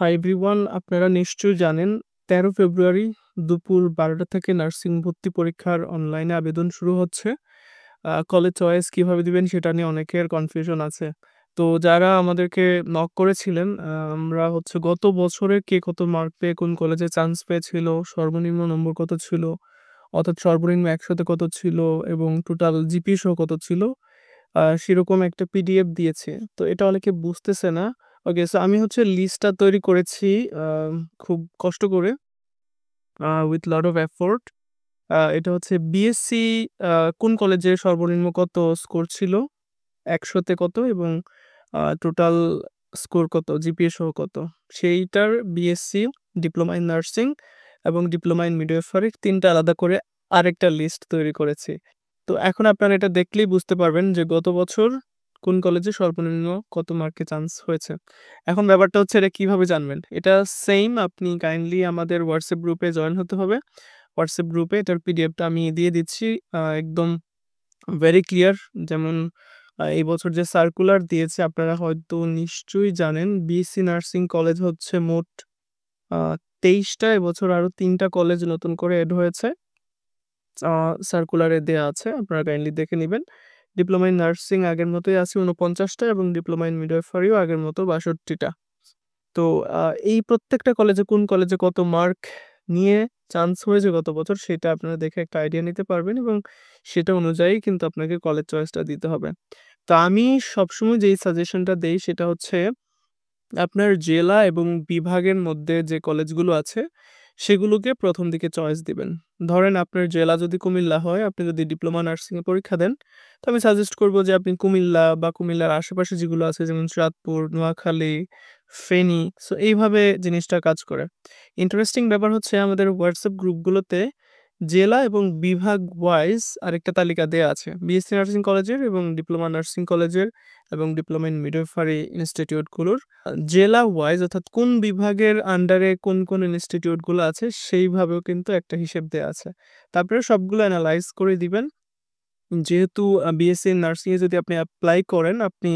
Hi everyone, আপনারা নিশ্চয়ই জানেন ১৩ ফেব্রুয়ারি দুপুর ১২টা থেকে নার্সিং ভর্তি পরীক্ষার অনলাইনে আবেদন শুরু হচ্ছে। কলেজ চয়েস কিভাবে দিবেন সেটা নিয়ে অনেকের কনফিউশন আছে। তো যারা আমাদেরকে নক করেছিলেন, আমরা হচ্ছে গত বছরে কে কত মার্ক পেয়ে কোন কলেজে চান্স পেয়েছিল, সর্বনিম্ন নম্বর কত ছিল, অর্থাৎ সর্বনিম্ন ১০০ তে কত ছিল এবং টোটাল জিপিএ সহ কত ছিল, সেরকম একটা পিডিএফ দিয়েছি। তো এটা অনেকে বুঝতেছে না। ওকে, সো আমি হচ্ছে লিস্টটা তৈরি করেছি খুব কষ্ট করে, with lot of effort। এটা হচ্ছে বিএসসি কোন কলেজে সর্বনিম্ন কত স্কোর ছিল, ১০০ তে কত এবং টোটাল স্কোর কত, জিপিএ সহ কত, সেইটার বিএসসি, ডিপ্লোমা ইন নার্সিং এবং ডিপ্লোমা ইন মিডওয়াইফারি ৩ টা আলাদা করে আরেকটা লিস্ট তৈরি করেছি। তো এখন আপনারা এটা দেখলেই বুঝতে পারবেন যে গত বছর কোন কলেজে সর্বনিম্ন কত মার্কে চান্স হয়েছে। এখন ব্যাপারটা হচ্ছে এটা কিভাবে জানবেন? এটা সেইম, আপনি কাইন্ডলি আমাদের হোয়াটসঅ্যাপ গ্রুপে জয়েন হতে হবে। হোয়াটসঅ্যাপ গ্রুপে এটার পিডিএফটা আমি দিয়ে দিচ্ছি। একদম ভেরি ক্লিয়ার। যেমন এই বছর যে সার্কুলার দিয়েছে আপনারা হয়তো নিশ্চয়ই জানেন, বিএসসি নার্সিং কলেজ হচ্ছে মোট আ ২৩ টা, এবছর আরো ৩ টা কলেজ নতুন করে এড হয়েছে। আ সার্কুলারে দেয়া আছে। আপনারা কাইন্ডলি দেখে নিবেন। ডিপ্লোমা ইন নার্সিং আগের মতোই আছে ৪৯ টা এবং ডিপ্লোমা ইন মিডওয়াইফারিও আগের মতো ৬২ টা। তো আ এই প্রত্যেকটা কলেজে কোন কলেজে কত মার্ক নিয়ে চান্স হয়েছে গত বছর সেটা আপনারা দেখে একটা আইডিয়া নিতে পারবেন এবং সেটা অনুযায়ী কিন্তু আপনাকে কলেজ চয়েসটা দিতে হবে। তো আমি সবসময় যেই সাজেশনটা দেই সেটা হচ্ছে আপনার জেলা এবং বিভাগের মধ্যে যে কলেজগুলো আছে সেগুলোকে ১ম দিকে চয়েস দিবেন। ধরেন আপনার জেলা যদি কুমিল্লা হয়, আপনি যদি ডিপ্লোমা নার্সিং এ পরীক্ষা দেন, তো আমি সাজেস্ট করব যে আপনি কুমিল্লা বা কুমিল্লার আশেপাশে যেগুলো আছে যেমন চাঁদপুর, নোয়াখালী, ফেনী, সো এইভাবে জিনিসটা কাজ করে। ইন্টারেস্টিং ব্যাপার হচ্ছে আমাদের হোয়াটসঅ্যাপ গ্রুপগুলোতে জেলা এবং বিভাগ ওয়াইজ আরেকটা তালিকা দেয়া আছে। বিএসসি নার্সিং কলেজের এবং ডিপ্লোমা নার্সিং কলেজের এবং ডিপ্লোমা ইন মিডওয়াইফারি ইনস্টিটিউটগুলোর জেলা ওয়াইজ, অর্থাৎ কোন বিভাগের আন্ডারে কোন ইনস্টিটিউটগুলো আছে সেইভাবেও কিন্তু একটা হিসেব দেয়া আছে। তারপরে সবগুলো এনালাইজ করে দিবেন। যেহেতু বিএসসি নার্সিং এ যদি আপনি এপ্লাই করেন, আপনি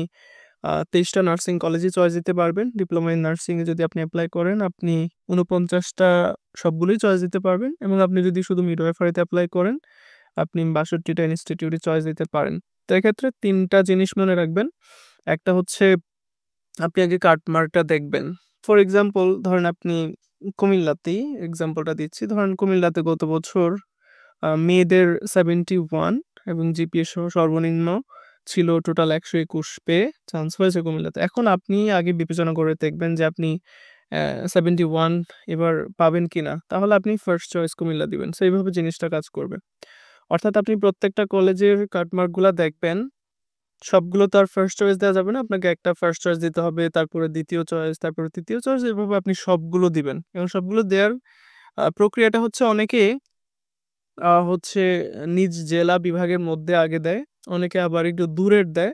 ২৩ টা নার্সিং কলেজে চয়েস দিতে পারবেন। ডিপ্লোমা ইন নার্সিং এ যদি আপনি এপ্লাই করেন, আপনি ৪৯ টা সবগুলোই চয়েস দিতে পারবেন এবং আপনি যদি শুধু মিডওয়াইফারিতে এপ্লাই করেন, আপনি ৬২ টা ইনস্টিটিউটে চয়েস দিতে পারেন। তো এক্ষেত্রে ৩ টা জিনিস মনে রাখবেন। একটা হচ্ছে আপনি আগে কাটমার্কটা দেখবেন। ফর এক্সাম্পল ধরেন আপনি কুমিল্লাতেই এক্সাম্পলটা দিচ্ছি। ধরেন কুমিল্লাতে গত বছর মেয়েদের 71 এবং জিপিএ সহ সর্বনিম্ন ছিল টোটাল ১২১ পেয়ে চান্স হয়েছে কুমিল্লাতে। এখন আপনি আগে বিবেচনা করে দেখবেন যে আপনি 71 এবার পাবেন কিনা। তাহলে আপনি ফার্স্ট চয়েস কুমিল্লা দিবেন। সো এইভাবে জিনিসটা কাজ করবে। অর্থাৎ আপনি প্রত্যেকটা কলেজের কাটমার্কগুলা দেখবেন। সবগুলো তো আর ফার্স্ট চয়েস দেওয়া যাবে না। আপনাকে একটা ফার্স্ট চয়েস দিতে হবে, তারপরে ২য় চয়েস, তারপরে ৩য় চয়েস, এভাবে আপনি সবগুলো দিবেন। এবং সবগুলো দেওয়ার প্রক্রিয়াটা হচ্ছে অনেকে হচ্ছে নিজ জেলা বিভাগের মধ্যে আগে দেয়। অনেকে আবার একটু দূরের দেয়।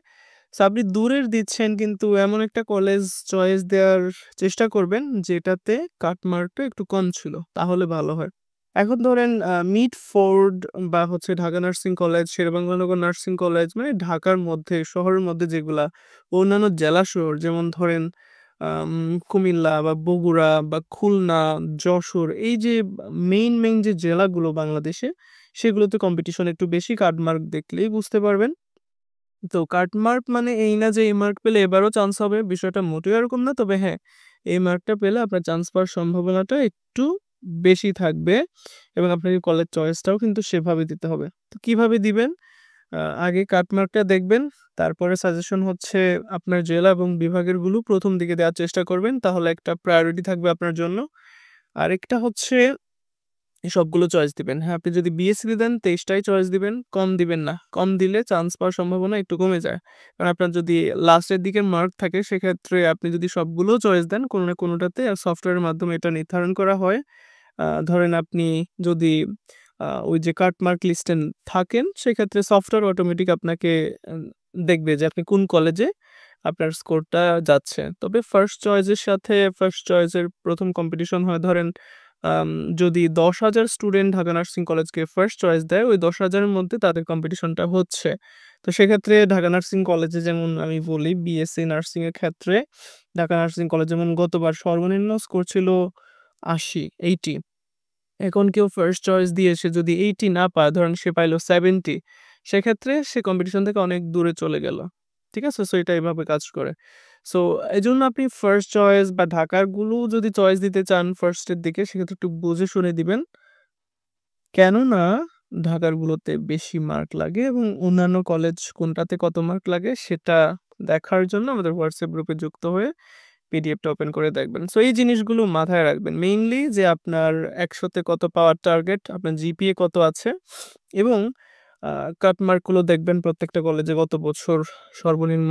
সো আপনি দূরের দিচ্ছেন কিন্তু এমন একটা কলেজ চয়েস দেওয়ার চেষ্টা করবেন যেটাতে কাটমার্কটা একটু কম ছিল। তাহলে ভালো হয়। এখন ধরেন মিডফোর্ড বা হচ্ছে Dhaka nursing college, Sher e Bangla nursing college, মানে ঢাকার মধ্যে শহরের মধ্যে যেগুলা, অন্যান্য জেলা শহর যেমন ধরেন আম কুমিল্লা বা বগুড়া বা খুলনা, যশোর, এই যে মেইন যে জেলাগুলো বাংলাদেশে, সেগুলোতে কম্পিটিশন একটু বেশি। কাটমার্ক দেখলেই বুঝতে পারবেন। তো কাটমার্ক মানে এই না যে এই মার্ক পেলে এবারও চান্স হবে, বিষয়টা মোটেও এরকম না। তবে হ্যাঁ, এই মার্কটা পেলে আপনার চান্স পাওয়ার সম্ভাবনাটা একটু বেশি থাকবে এবং আপনাকে কলেজ চয়েসটাও কিন্তু সেভাবে দিতে হবে। তো কিভাবে দিবেন? আগে কাটমার্কটা দেখবেন। তারপরে সাজেশন হচ্ছে আপনার জেলা এবং বিভাগেরগুলো ১ম দিকে দেওয়ার চেষ্টা করবেন। তাহলে একটা প্রায়োরিটি থাকবে আপনার জন্য। আরেকটা হচ্ছে সবগুলো চয়েস দিবেন। হ্যাঁ, আপনি যদি বিএসসি দেন ২৩ টাই চয়েস দিবেন, কম দিবেন না। কম দিলে চান্স পাওয়ার সম্ভাবনা একটু কমে যায়। কারণ আপনার যদি লাস্টের দিকে মার্ক থাকে সেক্ষেত্রে আপনি যদি সবগুলো চয়েস দেন কোনো না কোনোটাতে, সফটওয়্যারের মাধ্যমে এটা নির্ধারণ করা হয়। ধরেন আপনি যদি ওই যে কাট মার্ক লিস্টে থাকেন সেক্ষেত্রে সফটওয়্যার অটোমেটিক আপনাকে আ দেখবে যে আপনি কোন কলেজে আপনার স্কোরটা যাচ্ছে। তবে ফার্স্ট চয়েসের সাথে ফার্স্ট চয়েসের ১ম কম্পিটিশন হয় ধরেন, আম যদি ১০,০০০ স্টুডেন্ট ঢাকা নার্সিং কলেজকে ফার্স্ট চয়েস দেয়, ওই ১০,০০০ এর মধ্যে তাদের কম্পিটিশনটা হচ্ছে। তো সেক্ষেত্রে ঢাকা নার্সিং কলেজে যেমন আমি বলি বিএসসি নার্সিং এর ক্ষেত্রে ঢাকা নার্সিং কলেজ যেমন গতবার সর্বনিম্ন স্কোর ছিল 80 এখন কেউ ফার্স্ট চয়েস দিয়ে সে যদি 80 না পায়, ধরেন সে পাইলো 70, সেক্ষেত্রে সে কম্পিটিশন থেকে অনেক দূরে চলে গেল। ঠিক আছে? সো এটা এভাবে কাজ করে। সো এজন্য আপনি ফার্স্ট চয়েস বা ঢাকারগুলো যদি চয়েস দিতে চান ফার্স্ট এর দিকে সেক্ষেত্রে একটু বুঝে শুনে দিবেন। কেননা ঢাকারগুলোতে বেশি মার্ক লাগে এবং অন্যান্য কলেজ কোনটাতে কত মার্ক লাগে সেটা দেখার জন্য আমাদের হোয়াটসঅ্যাপ গ্রুপে যুক্ত হয়ে পিডিএফটা ওপেন করে দেখবেন। সো এই জিনিসগুলো মাথায় রাখবেন। মেইনলি যে আপনার ১০০ তে কত পাওয়ার টার্গেট, আপনার জিপিএ কত আছে এবং কাট মার্কগুলো দেখবেন প্রত্যেকটা কলেজে গত বছর সর্বনিম্ন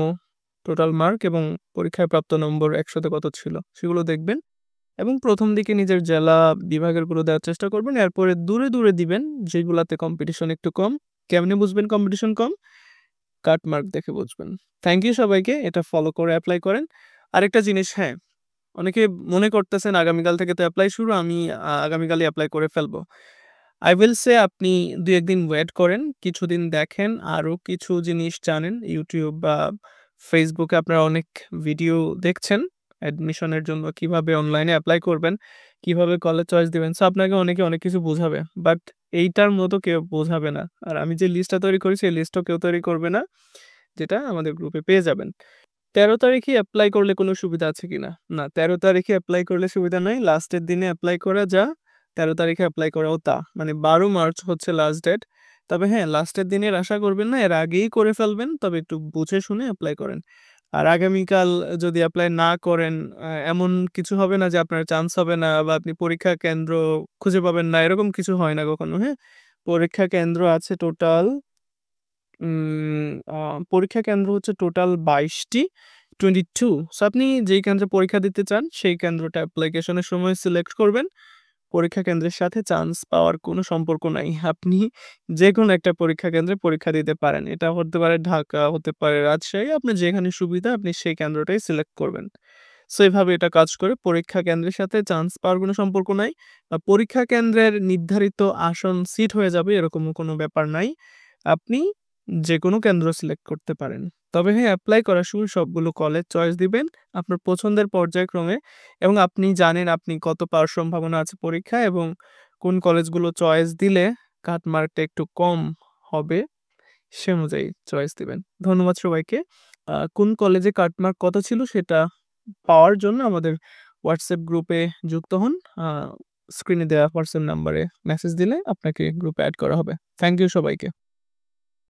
টোটাল মার্ক এবং পরীক্ষায় প্রাপ্ত নম্বর ১০০ তে কত ছিল সেগুলো দেখবেন এবং ১ম দিকে নিজের জেলা বিভাগেরগুলো দেওয়ার চেষ্টা করবেন। এরপরে দূরে দিবেন যেগুলাতে কম্পিটিশন একটু কম। কেমনে বুঝবেন কম্পিটিশন কম? কাট মার্ক দেখে বুঝবেন। থ্যাংক ইউ সবাইকে। এটা ফলো করে এপ্লাই করেন। আরেকটা জিনিস, হ্যাঁ, অনেকে মনে করতেছেন আগামীকাল থেকে তো এপ্লাই শুরু, আমি আগামীকালই এপ্লাই করে ফেলবো। I will say আপনি ২-১ দিন ওয়েট করেন, কিছুদিন দেখেন, আরো কিছু জিনিস জানেন। YouTube বা Facebook এ আপনারা অনেক ভিডিও দেখছেন অ্যাডমিশনের জন্য কিভাবে অনলাইনে এপ্লাই করবেন, কিভাবে কলেজ চয়েস দিবেন। সো আপনাকে অনেকে অনেক কিছু বুঝাবে। বাট এইটার মতো কেউ বোঝাবে না। আর আমি যে লিস্টটা তৈরি করেছি এই লিস্টও কেউ তৈরি করবে না, যেটা আমাদের গ্রুপে পেয়ে যাবেন। ১৩ তারিখে এপ্লাই করলে কোনো সুবিধা আছে কিনা? না, ১৩ তারিখে এপ্লাই করলে সুবিধা নাই। লাস্টের দিনে এপ্লাই করা যা, ১৩ তারিখে এপ্লাই করাও তা। মানে ১২ মার্চ হচ্ছে লাস্ট ডেট। তবে হ্যাঁ, লাস্টের দিনের আশা করবেন না, এর আগেই করে ফেলবেন। তবে একটু বুঝে শুনে এপ্লাই করেন। আর আগামীকাল যদি এপ্লাই না করেন, এমন কিছু হবে না যে আপনার চান্স হবে না বা আপনি পরীক্ষা কেন্দ্র খুঁজে পাবেন না, এরকম কিছু হয় না কখনো, হ্যাঁ? পরীক্ষা কেন্দ্র আছে টোটাল উম আ পরীক্ষা কেন্দ্র হচ্ছে টোটাল ২২ টি, 22। সো আপনি যেই কেন্দ্রে পরীক্ষা দিতে চান সেই কেন্দ্রটা অ্যাপ্লিকেশনের সময় সিলেক্ট করবেন। পরীক্ষা কেন্দ্রের সাথে চান্স পাওয়ার কোনো সম্পর্ক নাই। আপনি যেকোনো একটা পরীক্ষা কেন্দ্রে পরীক্ষা দিতে পারেন। এটা হতে পারে ঢাকা, হতে পারে রাজশাহী। আপনার যেখানে সুবিধা আপনি সেই কেন্দ্রটাই সিলেক্ট করবেন। সো এভাবে এটা কাজ করে। পরীক্ষা কেন্দ্রের সাথে চান্স পাওয়ার কোনো সম্পর্ক নাই। পরীক্ষা কেন্দ্রের নির্ধারিত আসন সিট হয়ে যাবে এরকমও কোনো ব্যাপার নাই। আপনি যেকোনো কেন্দ্র সিলেক্ট করতে পারেন। তবে হ্যাঁ, এপ্লাই করার সময় সবগুলো কলেজ চয়েস দিবেন আপনার পছন্দের পর্যায়ক্রমে এবং আপনি জানেন আপনি কত পাওয়ার সম্ভাবনা আছে পরীক্ষায় এবং কোন কলেজগুলো চয়েস দিলে কাট মার্কটা একটু কম হবে সে অনুযায়ী চয়েস দিবেন। ধন্যবাদ সবাইকে। কোন কলেজে কাট মার্ক কত ছিল সেটা পাওয়ার জন্য আমাদের হোয়াটসঅ্যাপ গ্রুপে যুক্ত হন। আ স্ক্রিনে দেওয়া হোয়াটসঅ্যাপ নাম্বারে মেসেজ দিলে আপনাকে গ্রুপে এড করা হবে। থ্যাংক ইউ সবাইকে।